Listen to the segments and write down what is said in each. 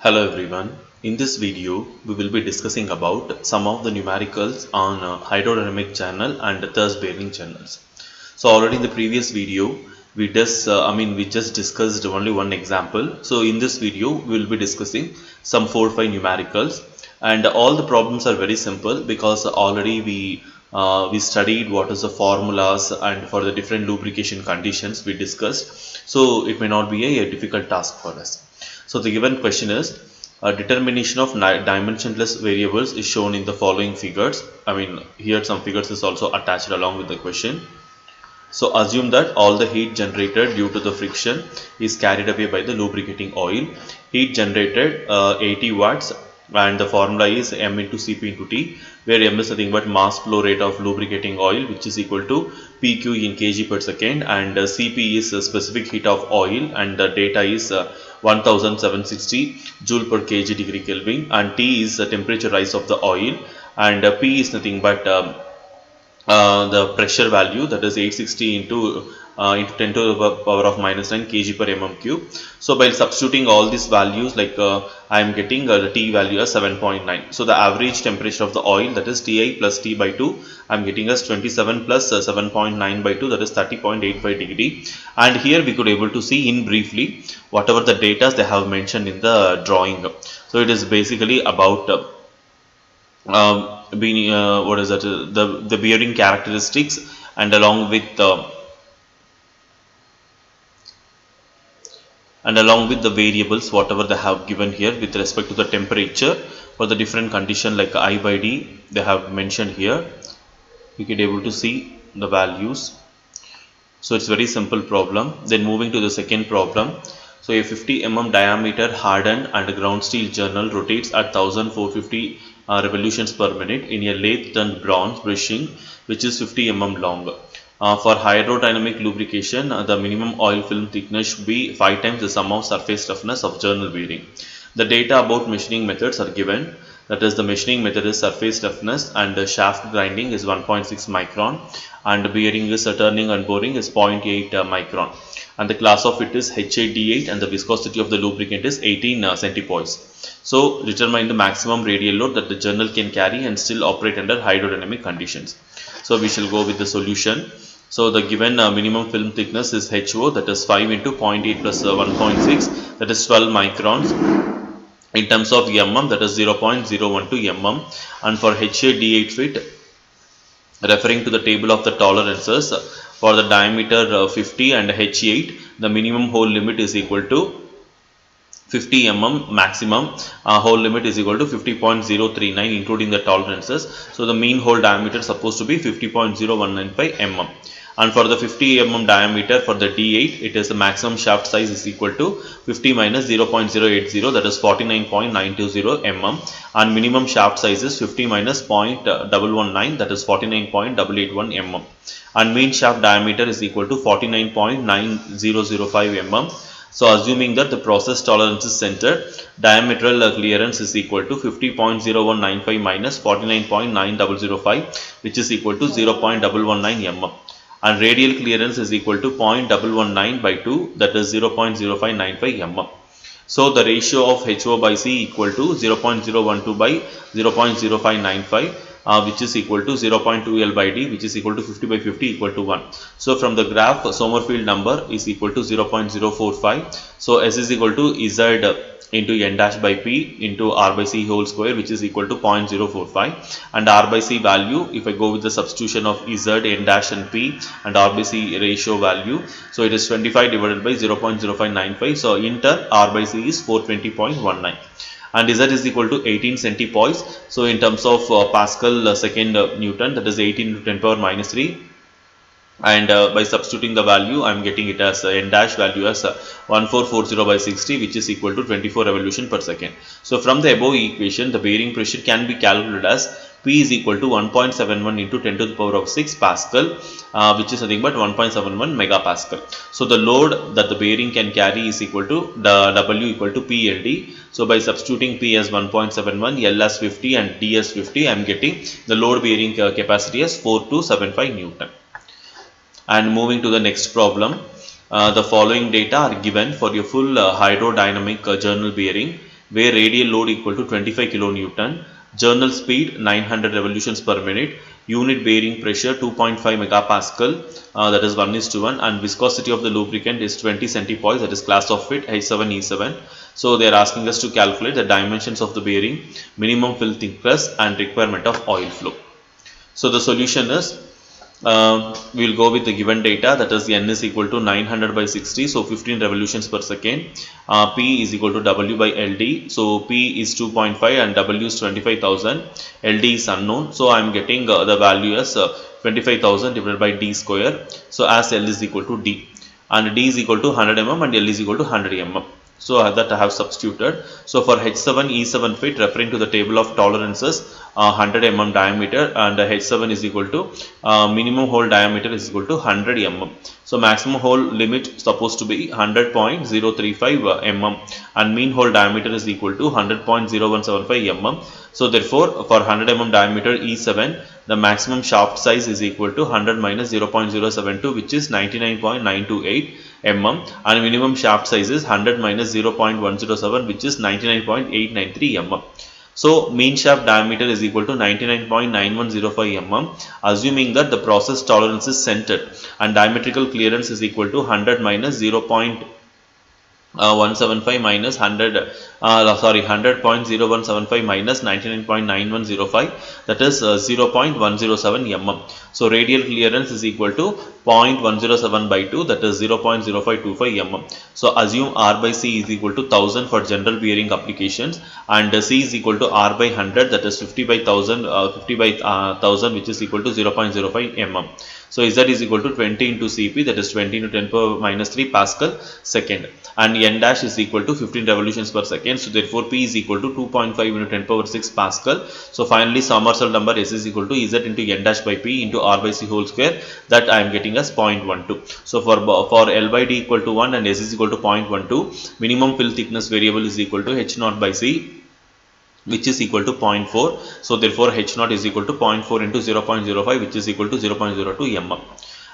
Hello everyone. In this video, we will be discussing about some of the numericals on hydrodynamic channel and thrust bearing channels. So already in the previous video, we just discussed only one example. So in this video, we will be discussing some 4 or 5 numericals, and all the problems are very simple because already we studied what is the formulas and for the different lubrication conditions we discussed. So it may not be a difficult task for us. So the given question is a determination of dimensionless variables is shown in the following figures. Here some figures is also attached along with the question. So assume that all the heat generated due to the friction is carried away by the lubricating oil. Heat generated 80 watts, and the formula is m into Cp into T, where m is nothing but mass flow rate of lubricating oil, which is equal to Pq in kg per second, and Cp is a specific heat of oil, and the data is 1760 joule per kg degree Kelvin, and T is the temperature rise of the oil, and P is nothing but the pressure value, that is 860 into 10 to the power of minus 9 kg per mm cube. So by substituting all these values, I am getting the T value as 7.9. So the average temperature of the oil, that is Ti plus T by 2, I am getting as 27 plus 7.9 by 2, that is 30.85 degree. And here we could able to see in briefly whatever the data they have mentioned in the drawing. So it is basically about what is that, the bearing characteristics, and along with the variables whatever they have given here with respect to the temperature for the different condition like I by D they have mentioned here. We can able to see the values. So it's very simple problem. Then moving to the second problem. So a 50 mm diameter hardened and ground steel journal rotates at 1450 revolutions per minute in a lathe turned bronze bushing which is 50 mm long. For hydrodynamic lubrication, the minimum oil film thickness should be 5 times the sum of surface toughness of journal bearing. The data about measuring methods are given. That is, the measuring method is surface toughness, and the shaft grinding is 1.6 micron, and bearing is turning and boring is 0.8 micron, and the class of it is HAD8, and the viscosity of the lubricant is 18 centipoise. So determine the maximum radial load that the journal can carry and still operate under hydrodynamic conditions. So we shall go with the solution. So the given minimum film thickness is HO, that is 5 into 0.8 plus 1.6, that is 12 microns. In terms of mm, that is 0.012 mm, and for HAD8 fit, referring to the table of the tolerances, for the diameter 50 and H8, the minimum hole limit is equal to 50 mm, maximum hole limit is equal to 50.039 including the tolerances. So the mean hole diameter is supposed to be 50.0195 mm. And for the 50 mm diameter for the D8, it is the maximum shaft size is equal to 50 minus 0.080, that is 49.920 mm, and minimum shaft size is 50 minus 0.119, that is 49.881 mm, and mean shaft diameter is equal to 49.9005 mm. So assuming that the process tolerance is centered, diametral clearance is equal to 50.0195 minus 49.9005, which is equal to 0.119 mm, and radial clearance is equal to 0.119 by 2, that is 0.0595 mm. So the ratio of HO by C equal to 0.012 by 0.0595, which is equal to 0.2L by D, which is equal to 50 by 50 equal to 1. So from the graph, Sommerfeld number is equal to 0.045. So S is equal to Z into N dash by P into R by C whole square, which is equal to 0.045, and R by C value, if I go with the substitution of Z, N dash and P and R by C ratio value, so it is 25 divided by 0.0595. So in turn R by C is 420.19, and Z is equal to 18 centipoise. So in terms of Pascal second Newton, that is 18 to 10 power minus 3, and by substituting the value I am getting it as N dash value as 1440 by 60, which is equal to 24 revolution per second. So from the above equation, the bearing pressure can be calculated as P is equal to 1.71 into 10 to the power of 6 Pascal, which is nothing but 1.71 megapascal. So the load that the bearing can carry is equal to the W equal to PLD. So by substituting P as 1.71, L as 50 and D as 50, I am getting the load bearing capacity as 4275 Newton. And moving to the next problem, the following data are given for your full hydrodynamic journal bearing. where radial load equal to 25 kilonewton, journal speed 900 revolutions per minute, unit bearing pressure 2.5 megapascal, that is 1:1, and viscosity of the lubricant is 20 centipoise, that is class of fit H7E7. So they are asking us to calculate the dimensions of the bearing, minimum fill thickness and requirement of oil flow. So the solution is, we will go with the given data, that is n is equal to 900 by 60, so 15 revolutions per second. P is equal to W by LD, so P is 2.5 and W is 25,000, LD is unknown, so I am getting the value as 25,000 divided by D square, so as L is equal to D, and D is equal to 100 mm and L is equal to 100 mm. So that I have substituted. So for H7E7 fit, referring to the table of tolerances, 100 mm diameter, and H7 is equal to minimum hole diameter is equal to 100 mm. So maximum hole limit supposed to be 100.035 mm, and mean hole diameter is equal to 100.0175 mm. So therefore, for 100 mm diameter E7, the maximum shaft size is equal to 100 minus 0.072, which is 99.928 mm, and minimum shaft size is 100 minus 0.107, which is 99.893 mm. So mean shaft diameter is equal to 99.9105 mm, assuming that the process tolerance is centered, and diametrical clearance is equal to 100 minus 0.175 minus 100.0175 minus 99.9105, that is 0.107 mm. So radial clearance is equal to 0.107 by 2, that is 0.0525 mm. So assume R by C is equal to 1000 for general bearing applications, and C is equal to R by 100, that is 50 by 1000, 50 by 1000, which is equal to 0.05 mm. So Z is equal to 20 into Cp, that is 20 into 10 power minus 3 Pascal second, and N dash is equal to 15 revolutions per second. So therefore P is equal to 2.5 into 10 power 6 Pascal. So finally Somersault number S is equal to Z into N dash by P into R by C whole square, that I am getting as 0.12. So for L by D equal to 1 and S is equal to 0.12, minimum fill thickness variable is equal to H naught by C, which is equal to 0.4. So therefore H naught is equal to 0.4 into 0.05, which is equal to 0.02 mm.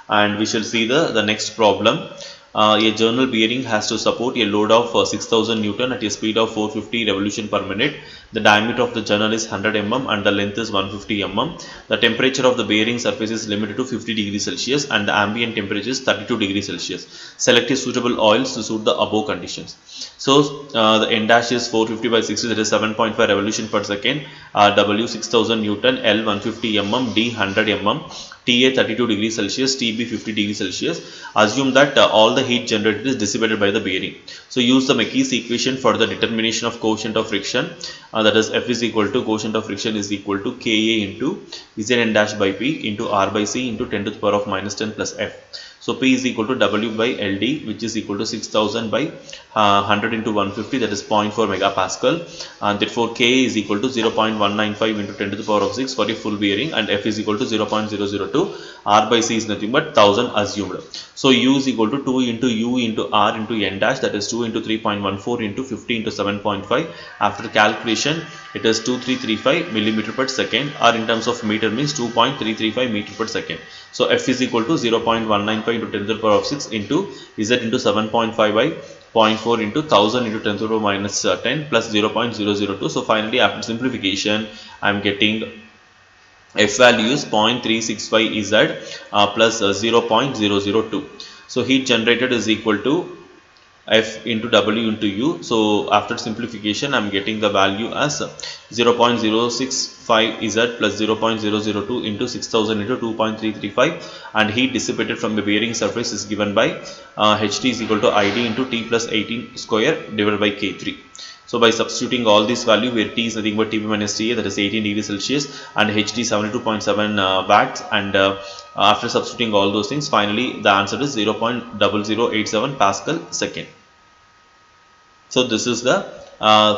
And we shall see the next problem. A journal bearing has to support a load of 6000 Newton at a speed of 450 revolution per minute. The diameter of the journal is 100 mm and the length is 150 mm. The temperature of the bearing surface is limited to 50 degrees Celsius and the ambient temperature is 32 degrees Celsius. Select a suitable oils to suit the above conditions. So the N dash is 450 by 60, that is 7.5 revolution per second, W 6000 Newton, L 150 mm, D 100 mm, TA 32 degrees Celsius, TB 50 degrees Celsius. Assume that all the heat generated is dissipated by the bearing. So use the McKee's equation for the determination of coefficient of friction, that is F is equal to coefficient of friction is equal to Ka into Zn dash by P into R by C into 10 to the power of minus 10 plus F. So P is equal to W by LD, which is equal to 6000 by 100 into 150, that is 0.4 megapascal, and therefore K is equal to 0.195 into 10 to the power of 6 for a full bearing, and F is equal to 0.002. R by C is nothing but 1000 assumed. So U is equal to 2 into U into R into N dash, that is 2 into 3.14 into 50 into 7.5. After calculation, it is 2335 millimeter per second, or in terms of meter means 2.335 meter per second. So F is equal to 0.195 into 10 to the power of 6 into Z into 7.5 by 0.4 into 1000 into 10 to the power minus 10 plus 0.002. So finally after simplification, I am getting F value is 0.365 Z plus 0.002. So heat generated is equal to F into W into U. So after simplification, I am getting the value as 0.065 Z plus 0.002 into 6000 into 2.335, and heat dissipated from the bearing surface is given by HT is equal to ID into T plus 18 square divided by K3. So by substituting all this value, where T is nothing but TB minus TA, that is 18 degrees Celsius, and HT 72.7 watts, and after substituting all those things, finally the answer is 0.0087 Pascal second. So this is the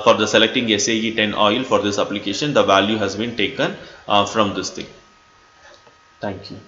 for the selecting SAE 10 oil for this application, the value has been taken from this thing. Thank you.